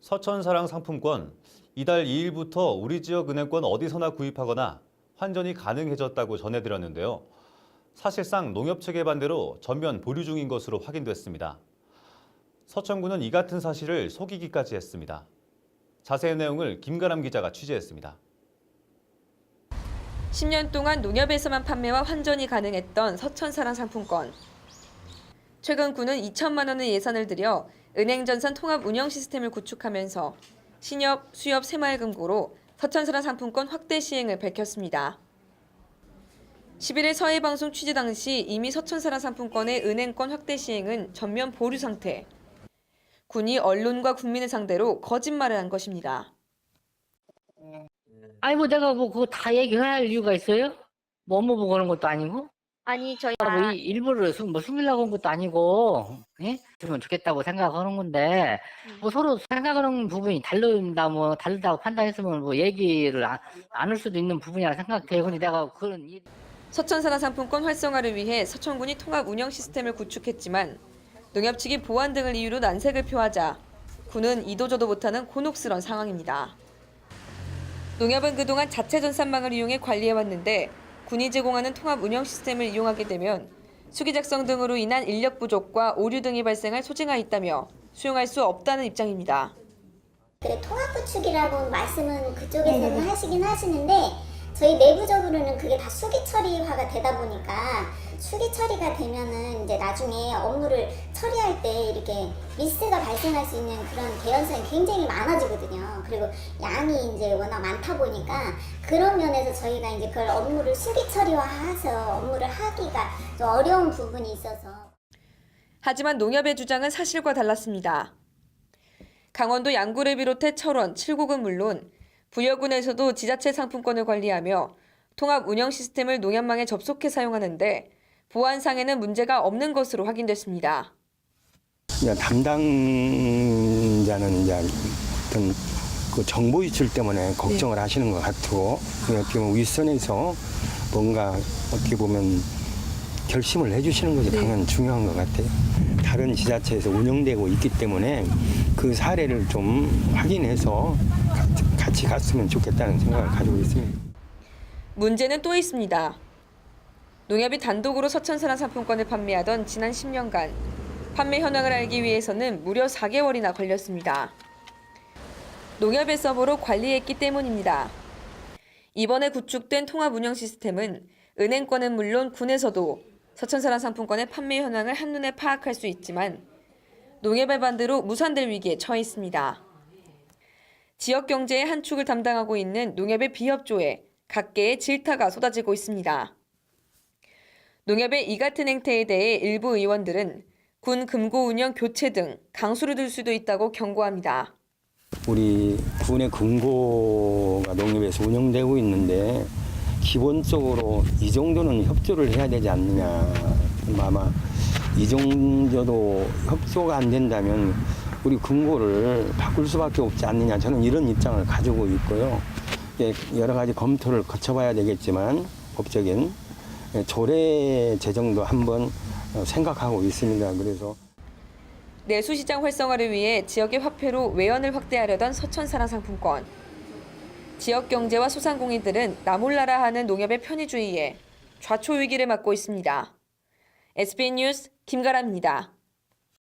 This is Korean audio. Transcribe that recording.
서천사랑 상품권, 이달 2일부터 우리 지역 은행권 어디서나 구입하거나 환전이 가능해졌다고 전해드렸는데요. 사실상 농협 측의 반대로 전면 보류 중인 것으로 확인됐습니다. 서천구는 이 같은 사실을 속이기까지 했습니다. 자세한 내용을 김가람 기자가 취재했습니다. 10년 동안 농협에서만 판매와 환전이 가능했던 서천사랑 상품권. 최근 구는 2천만 원의 예산을 들여 은행 전산 통합 운영 시스템을 구축하면서 신협, 수협 새마을금고로 서천사랑 상품권 확대 시행을 밝혔습니다. 11일 서해방송 취재 당시 이미 서천사랑 상품권의 은행권 확대 시행은 전면 보류 상태. 군이 언론과 국민을 상대로 거짓말을 한 것입니다. 아니 뭐 내가 뭐 그거 다 얘기해야 할 이유가 있어요? 뭐 업무 보고 그런 것도 아니고 아니 뭐 일부러 숨기려고 한 것도 아니고 예? 그러면 좋겠다고 생각하는 건데 뭐 서로 생각하는 부분이 다르다고 판단했으면 뭐 얘기를 안 할 수도 있는 부분이라 생각해요. 근데 내가 그런 서천사랑 상품권 활성화를 위해 서천군이 통합 운영 시스템을 구축했지만 농협 측이 보안 등을 이유로 난색을 표하자 군은 이도저도 못하는 곤혹스러운 상황입니다. 농협은 그동안 자체 전산망을 이용해 관리해왔는데 군이 제공하는 통합 운영 시스템을 이용하게 되면 수기 작성 등으로 인한 인력 부족과 오류 등이 발생할 소지가 있다며 수용할 수 없다는 입장입니다. 통합 구축이라고 말씀은 그쪽에서는 하시긴 하시는데 저희 내부적으로는 그게 다 수기 처리화가 되다 보니까 수기 처리가 되면은 이제 나중에 업무를 처리할 때 이렇게 미스가 발생할 수 있는 그런 개연성이 굉장히 많아지거든요. 그리고 양이 이제 워낙 많다 보니까 그런 면에서 저희가 이제 그걸 업무를 수기 처리화해서 업무를 하기가 좀 어려운 부분이 있어서. 하지만 농협의 주장은 사실과 달랐습니다. 강원도 양구를 비롯해 철원, 칠곡은 물론 부여군에서도 지자체 상품권을 관리하며 통합 운영 시스템을 농협망에 접속해 사용하는데 보안상에는 문제가 없는 것으로 확인됐습니다. 담당자는 이제 어떤 그 정보 유출 때문에 걱정을 하시는 것 같고 어떻게 보면 윗선에서 뭔가 어떻게 보면 결심을 해주시는 것이 당연히 중요한 것 같아요. 다른 지자체에서 운영되고 있기 때문에 그 사례를 좀 확인해서 같이 갔으면 좋겠다는 생각을 가지고 있습니다. 문제는 또 있습니다. 농협이 단독으로 서천사랑 상품권을 판매하던 지난 10년간 판매 현황을 알기 위해서는 무려 4개월이나 걸렸습니다. 농협의 서버로 관리했기 때문입니다. 이번에 구축된 통합 운영 시스템은 은행권은 물론 군에서도 서천사랑 상품권의 판매 현황을 한눈에 파악할 수 있지만 농협의 반대로 무산될 위기에 처해 있습니다. 지역 경제의 한 축을 담당하고 있는 농협의 비협조에 각계의 질타가 쏟아지고 있습니다. 농협의 이 같은 행태에 대해 일부 의원들은 군 금고 운영 교체 등 강수를 둘 수도 있다고 경고합니다. 우리 군의 금고가 농협에서 운영되고 있는데 기본적으로 이 정도는 협조를 해야 되지 않느냐. 아마 이 정도도 협조가 안 된다면 우리 금고를 바꿀 수밖에 없지 않느냐. 저는 이런 입장을 가지고 있고요. 여러 가지 검토를 거쳐봐야 되겠지만 법적인 조례 제정도 한번 생각하고 있습니다. 그래서 내수시장 활성화를 위해 지역의 화폐로 외연을 확대하려던 서천사랑 상품권. 지역 경제와 소상공인들은 나몰라라 하는 농협의 편의주의에 좌초 위기를 맞고 있습니다. SBN 뉴스 김가람입니다.